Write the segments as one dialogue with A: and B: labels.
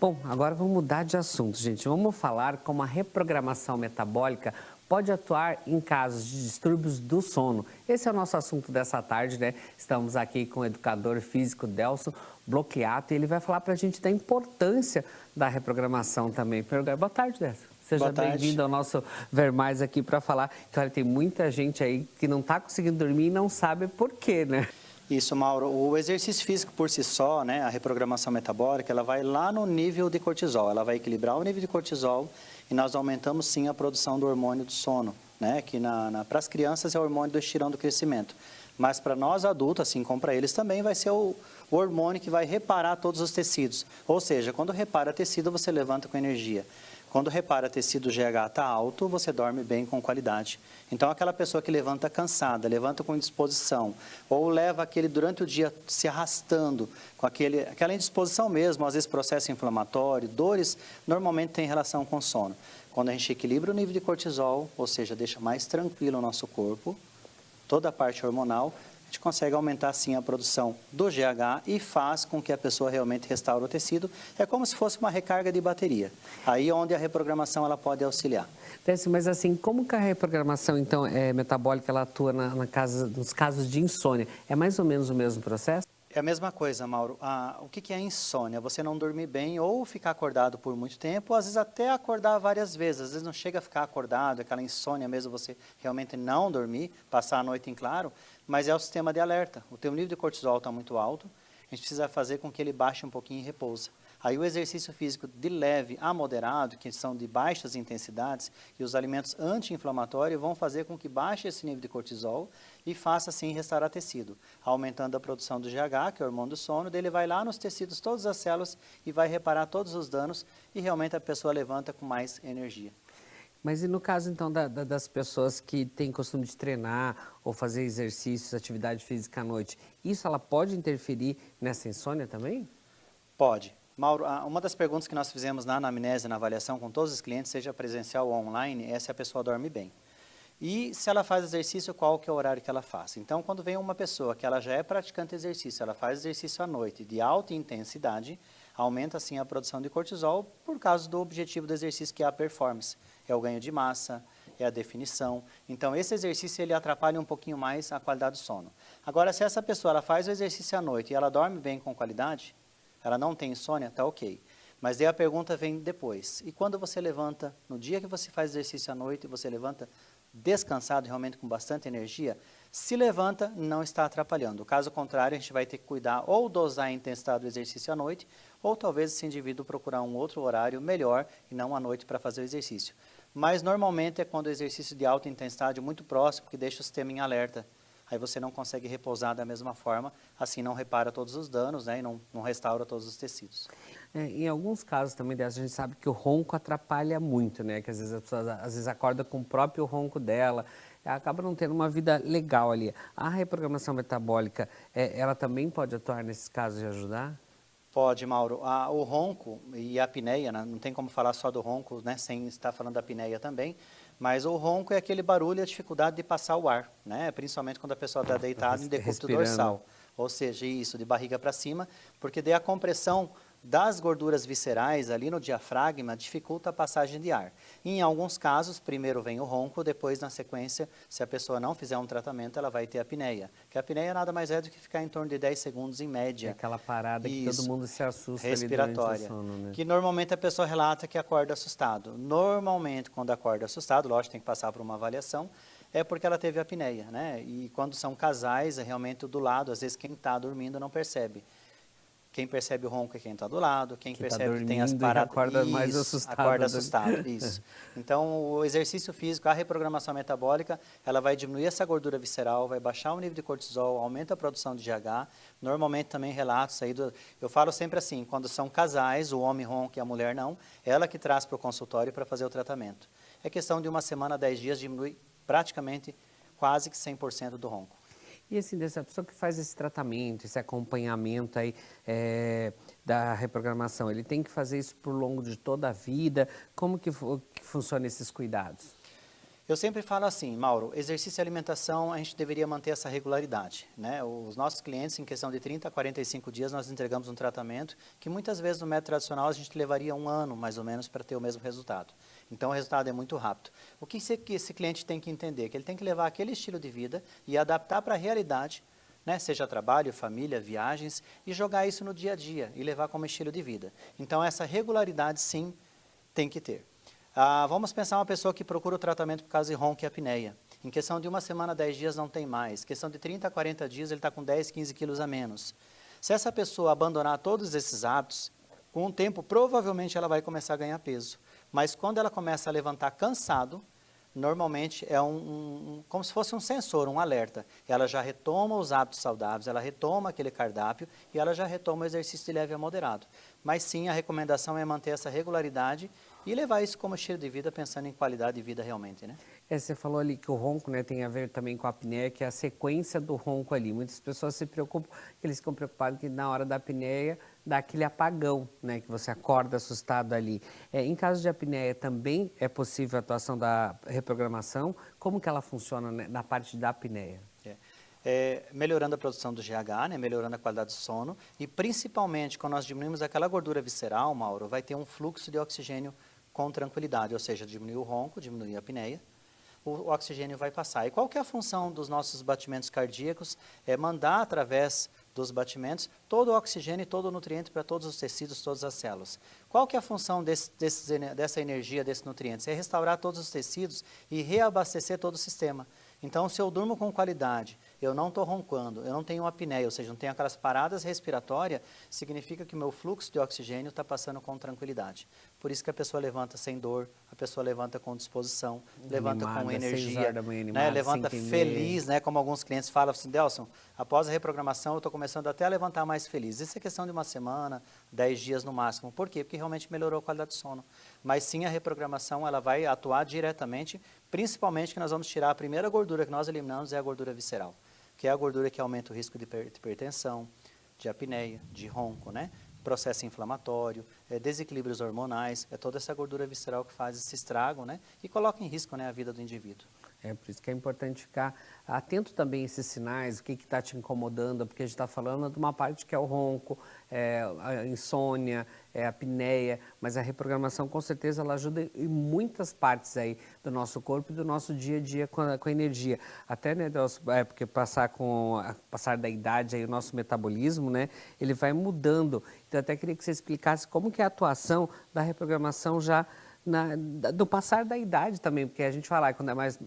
A: Bom, agora vamos mudar de assunto, gente. Vamos falar como a reprogramação metabólica pode atuar em casos de distúrbios do sono. Esse é o nosso assunto dessa tarde, né? Estamos aqui com o educador físico Delson Blochiato e ele vai falar para a gente da importância da reprogramação também. Boa tarde, Delson. Seja bem-vindo ao nosso Ver Mais aqui para falar que, olha, tem muita gente aí que não está conseguindo dormir e não sabe por quê, né?
B: Isso, Mauro. O exercício físico por si só, né, a reprogramação metabólica, ela vai lá no nível de cortisol. Ela vai equilibrar o nível de cortisol e nós aumentamos sim a produção do hormônio do sono, né, que para as crianças é o hormônio do estirão do crescimento. Mas para nós adultos, assim como para eles também, vai ser o hormônio que vai reparar todos os tecidos. Ou seja, quando repara tecido, você levanta com energia. Quando repara tecido GH está alto, você dorme bem com qualidade. Então, aquela pessoa que levanta cansada, levanta com indisposição, ou leva aquele durante o dia se arrastando, com aquela indisposição mesmo, às vezes processo inflamatório, dores, normalmente tem relação com sono. Quando a gente equilibra o nível de cortisol, ou seja, deixa mais tranquilo o nosso corpo, toda a parte hormonal, a gente consegue aumentar sim a produção do GH e faz com que a pessoa realmente restaure o tecido. É como se fosse uma recarga de bateria. Aí é onde a reprogramação ela pode auxiliar.
A: Mas assim, como que a reprogramação então metabólica ela atua nos casos de insônia? É mais ou menos o mesmo processo?
B: É a mesma coisa, Mauro. O que é insônia? Você não dormir bem ou ficar acordado por muito tempo, ou às vezes até acordar várias vezes. Às vezes não chega a ficar acordado, aquela insônia mesmo, você realmente não dormir, passar a noite em claro, mas é o sistema de alerta. O teu nível de cortisol está muito alto, a gente precisa fazer com que ele baixe um pouquinho e repousa. Aí o exercício físico de leve a moderado, que são de baixas intensidades, e os alimentos anti-inflamatórios vão fazer com que baixe esse nível de cortisol e faça assim restaurar tecido, aumentando a produção do GH, que é o hormônio do sono, dele vai lá nos tecidos, todas as células e vai reparar todos os danos e realmente a pessoa levanta com mais energia.
A: Mas e no caso, então, das pessoas que têm costume de treinar ou fazer exercícios, atividade física à noite, isso ela pode interferir nessa insônia também?
B: Pode. Mauro, uma das perguntas que nós fizemos na anamnese, na avaliação com todos os clientes, seja presencial ou online, é se a pessoa dorme bem. E se ela faz exercício, qual que é o horário que ela faz? Então, quando vem uma pessoa que ela já é praticante de exercício, ela faz exercício à noite de alta intensidade, aumenta assim a produção de cortisol por causa do objetivo do exercício, que é a performance. É o ganho de massa, é a definição. Então, esse exercício ele atrapalha um pouquinho mais a qualidade do sono. Agora, se essa pessoa ela faz o exercício à noite e ela dorme bem com qualidade, ela não tem insônia, tá ok. Mas daí a pergunta vem depois. E quando você levanta, no dia que você faz exercício à noite, você levanta descansado, realmente com bastante energia, se levanta, não está atrapalhando. Caso contrário, a gente vai ter que cuidar ou dosar a intensidade do exercício à noite, ou talvez esse indivíduo procurar um outro horário melhor e não à noite para fazer o exercício. Mas normalmente é quando o exercício de alta intensidade muito próximo, que deixa o sistema em alerta. Aí você não consegue repousar da mesma forma, assim não repara todos os danos, né, e não restaura todos os tecidos.
A: Em alguns casos também, a gente sabe que o ronco atrapalha muito, né? Que às vezes a pessoa às vezes acorda com o próprio ronco dela, acaba não tendo uma vida legal ali. A reprogramação metabólica, ela também pode atuar nesses casos e ajudar?
B: Pode, Mauro. O ronco e a apneia, né? Não tem como falar só do ronco, né? Sem estar falando da apneia também, mas o ronco é aquele barulho e a dificuldade de passar o ar, né? Principalmente quando a pessoa está deitada em decúbito dorsal, ou seja, isso, de barriga para cima, porque daí a compressão das gorduras viscerais ali no diafragma dificulta a passagem de ar. E em alguns casos, primeiro vem o ronco, depois na sequência, se a pessoa não fizer um tratamento, ela vai ter apneia. Que a apneia nada mais é do que ficar em torno de 10 segundos em média.
A: É aquela parada que todo mundo se assusta
B: respiratória,
A: ali durante o sono, né?
B: Que normalmente a pessoa relata que acorda assustado. Normalmente, quando acorda assustado, lógico, tem que passar por uma avaliação, é porque ela teve apneia, né? E quando são casais, é realmente do lado, às vezes quem está dormindo não percebe. Quem percebe o ronco é quem está do lado, quem percebe que tem as paradas...
A: acorda mais assustado.
B: Acorda assustado, isso. Então, o exercício físico, a reprogramação metabólica, ela vai diminuir essa gordura visceral, vai baixar o nível de cortisol, aumenta a produção de GH. Normalmente também relatos aí, eu falo sempre assim, quando são casais, o homem ronca e a mulher não, ela que traz para o consultório para fazer o tratamento. É questão de 1 semana, 10 dias, diminui praticamente quase que 100% do ronco.
A: E assim, dessa pessoa que faz esse tratamento, esse acompanhamento aí da reprogramação, ele tem que fazer isso por longo de toda a vida? Como que funcionam esses cuidados?
B: Eu sempre falo assim, Mauro, exercício e alimentação, a gente deveria manter essa regularidade, né? Os nossos clientes, em questão de 30 a 45 dias, nós entregamos um tratamento que muitas vezes no método tradicional a gente levaria um ano, mais ou menos, para ter o mesmo resultado. Então, o resultado é muito rápido. O que esse cliente tem que entender? Que ele tem que levar aquele estilo de vida e adaptar para a realidade, né? Seja trabalho, família, viagens, e jogar isso no dia a dia e levar como estilo de vida. Então, essa regularidade, sim, tem que ter. Vamos pensar uma pessoa que procura o tratamento por causa de ronco e apneia. Em questão de uma semana, 10 dias não tem mais. Em questão de 30 a 40 dias ele está com 10, 15 quilos a menos. Se essa pessoa abandonar todos esses hábitos, com o tempo provavelmente ela vai começar a ganhar peso. Mas quando ela começa a levantar cansado, normalmente é como se fosse um sensor, um alerta. Ela já retoma os hábitos saudáveis, ela retoma aquele cardápio e ela já retoma o exercício de leve a moderado. Mas sim, a recomendação é manter essa regularidade e levar isso como estilo de vida, pensando em qualidade de vida realmente, né?
A: Você falou ali que o ronco, né, tem a ver também com a apneia, que é a sequência do ronco ali. Muitas pessoas se preocupam, que eles ficam preocupados que na hora da apneia dá aquele apagão, né, que você acorda assustado ali. Em caso de apneia também é possível a atuação da reprogramação? Como que ela funciona, né, na parte da apneia?
B: Melhorando a produção do GH, né, melhorando a qualidade do sono e principalmente quando nós diminuímos aquela gordura visceral, Mauro, vai ter um fluxo de oxigênio com tranquilidade, ou seja, diminuir o ronco, diminuir a apneia, o oxigênio vai passar. E qual que é a função dos nossos batimentos cardíacos? É mandar através dos batimentos todo o oxigênio e todo o nutriente para todos os tecidos, todas as células. Qual que é a função dessa energia, desses nutrientes? É restaurar todos os tecidos e reabastecer todo o sistema. Então, se eu durmo com qualidade, eu não estou roncando, eu não tenho apneia, ou seja, não tenho aquelas paradas respiratórias, significa que o meu fluxo de oxigênio está passando com tranquilidade. Por isso que a pessoa levanta sem dor, a pessoa levanta com disposição, levanta com energia, né? Levanta feliz, né? Como alguns clientes falam assim, Delson, após a reprogramação eu estou começando até a levantar mais feliz. Isso é questão de uma semana, 10 dias no máximo. Por quê? Porque realmente melhorou a qualidade do sono. Mas sim, a reprogramação ela vai atuar diretamente, principalmente que nós vamos tirar a primeira gordura que nós eliminamos, é a gordura visceral, que é a gordura que aumenta o risco de hipertensão, de apneia, de ronco, né? Processo inflamatório, desequilíbrios hormonais, é toda essa gordura visceral que faz esse estrago, né? E coloca em risco, né, a vida do indivíduo.
A: Por isso que é importante ficar atento também a esses sinais, o que está te incomodando, porque a gente está falando de uma parte que é o ronco, a insônia, a apneia, mas a reprogramação com certeza ela ajuda em muitas partes aí do nosso corpo e do nosso dia a dia com a energia. Até, né, porque com o passar da idade aí o nosso metabolismo, né, ele vai mudando. Então, eu até queria que você explicasse como que é a atuação da reprogramação já do passar da idade também, porque a gente fala que quando é mais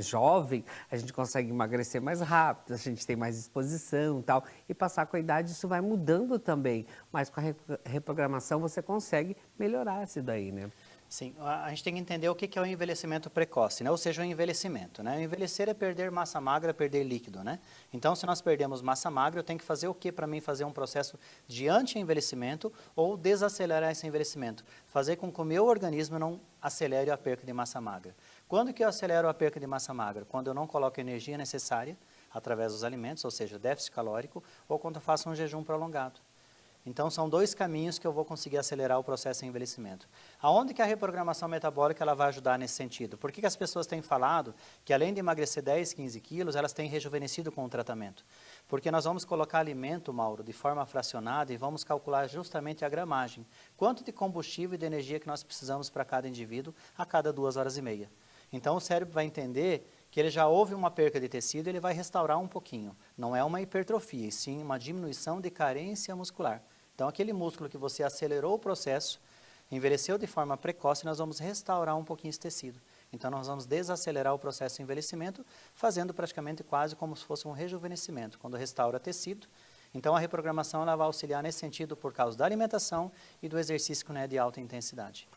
A: jovem, a gente consegue emagrecer mais rápido, a gente tem mais disposição e tal, e passar com a idade isso vai mudando também, mas com a reprogramação você consegue melhorar isso daí, né?
B: Sim, a gente tem que entender o que é o envelhecimento precoce, né? Ou seja, o envelhecimento, né? O envelhecer é perder massa magra, perder líquido, né? Então, se nós perdemos massa magra, eu tenho que fazer o que para mim fazer um processo de anti-envelhecimento ou desacelerar esse envelhecimento? Fazer com que o meu organismo não acelere a perda de massa magra. Quando que eu acelero a perda de massa magra? Quando eu não coloco a energia necessária através dos alimentos, ou seja, déficit calórico, ou quando eu faço um jejum prolongado. Então, são dois caminhos que eu vou conseguir acelerar o processo de envelhecimento. Aonde que a reprogramação metabólica ela vai ajudar nesse sentido? Por que as pessoas têm falado que, além de emagrecer 10, 15 quilos, elas têm rejuvenescido com o tratamento? Porque nós vamos colocar alimento, Mauro, de forma fracionada e vamos calcular justamente a gramagem. Quanto de combustível e de energia que nós precisamos para cada indivíduo a cada 2 horas e meia. Então, o cérebro vai entender que ele já houve uma perca de tecido, ele vai restaurar um pouquinho. Não é uma hipertrofia, e sim uma diminuição de carência muscular. Então, aquele músculo que você acelerou o processo, envelheceu de forma precoce, nós vamos restaurar um pouquinho esse tecido. Então, nós vamos desacelerar o processo de envelhecimento, fazendo praticamente quase como se fosse um rejuvenescimento, quando restaura tecido. Então, a reprogramação ela vai auxiliar nesse sentido por causa da alimentação e do exercício que não é de alta intensidade.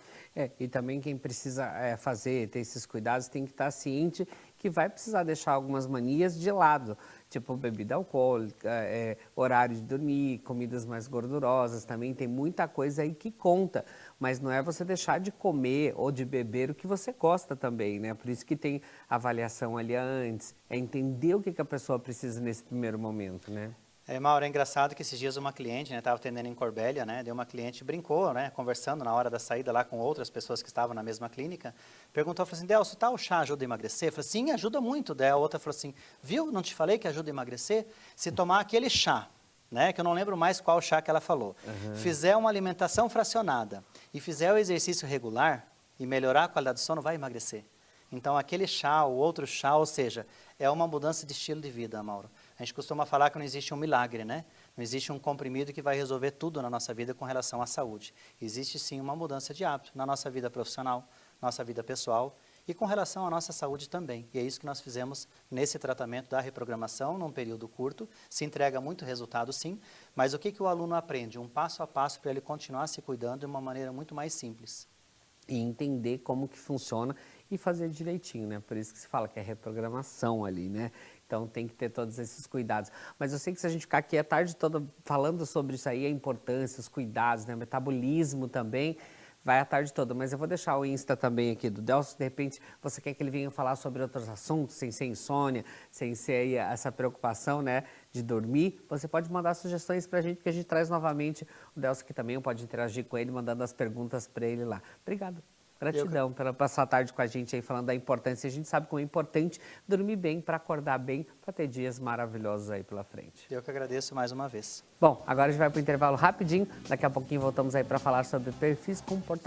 A: E também quem precisa ter esses cuidados tem que estar ciente que vai precisar deixar algumas manias de lado, tipo bebida alcoólica, horário de dormir, comidas mais gordurosas, também tem muita coisa aí que conta, mas não é você deixar de comer ou de beber o que você gosta também, né? Por isso que tem avaliação ali antes, é entender o que a pessoa precisa nesse primeiro momento, né?
B: Mauro, é engraçado que esses dias uma cliente, né, estava atendendo em Corbélia, né, uma cliente brincou, né, conversando na hora da saída lá com outras pessoas que estavam na mesma clínica, perguntou, falou assim, Delcio, tal chá ajuda a emagrecer? Eu falei, sim, ajuda muito. Daí a outra falou assim, viu, não te falei que ajuda a emagrecer? Se tomar aquele chá, né, que eu não lembro mais qual chá que ela falou, fizer uma alimentação fracionada e fizer o exercício regular e melhorar a qualidade do sono, vai emagrecer. Então, aquele chá, o outro chá, ou seja, é uma mudança de estilo de vida, Mauro. A gente costuma falar que não existe um milagre, né? Não existe um comprimido que vai resolver tudo na nossa vida com relação à saúde. Existe sim uma mudança de hábito na nossa vida profissional, nossa vida pessoal e com relação à nossa saúde também. E é isso que nós fizemos nesse tratamento da reprogramação, num período curto. Se entrega muito resultado, sim, mas o que o aluno aprende? Um passo a passo para ele continuar se cuidando de uma maneira muito mais simples.
A: E entender como que funciona e fazer direitinho, né? Por isso que se fala que é reprogramação ali, né? Então tem que ter todos esses cuidados. Mas eu sei que se a gente ficar aqui a tarde toda falando sobre isso aí, a importância, os cuidados, né? O metabolismo também, vai a tarde toda. Mas eu vou deixar o Insta também aqui do Delcio, de repente você quer que ele venha falar sobre outros assuntos, sem ser insônia, sem ser aí essa preocupação, né? De dormir, você pode mandar sugestões pra gente, que a gente traz novamente o Delcio aqui também, pode interagir com ele, mandando as perguntas para ele lá. Obrigado. Gratidão pela passar a tarde com a gente aí falando da importância. A gente sabe como é importante dormir bem, para acordar bem, para ter dias maravilhosos aí pela frente.
B: Eu que agradeço mais uma vez.
A: Bom, agora a gente vai para o intervalo rapidinho. Daqui a pouquinho voltamos aí para falar sobre perfis comportamentais.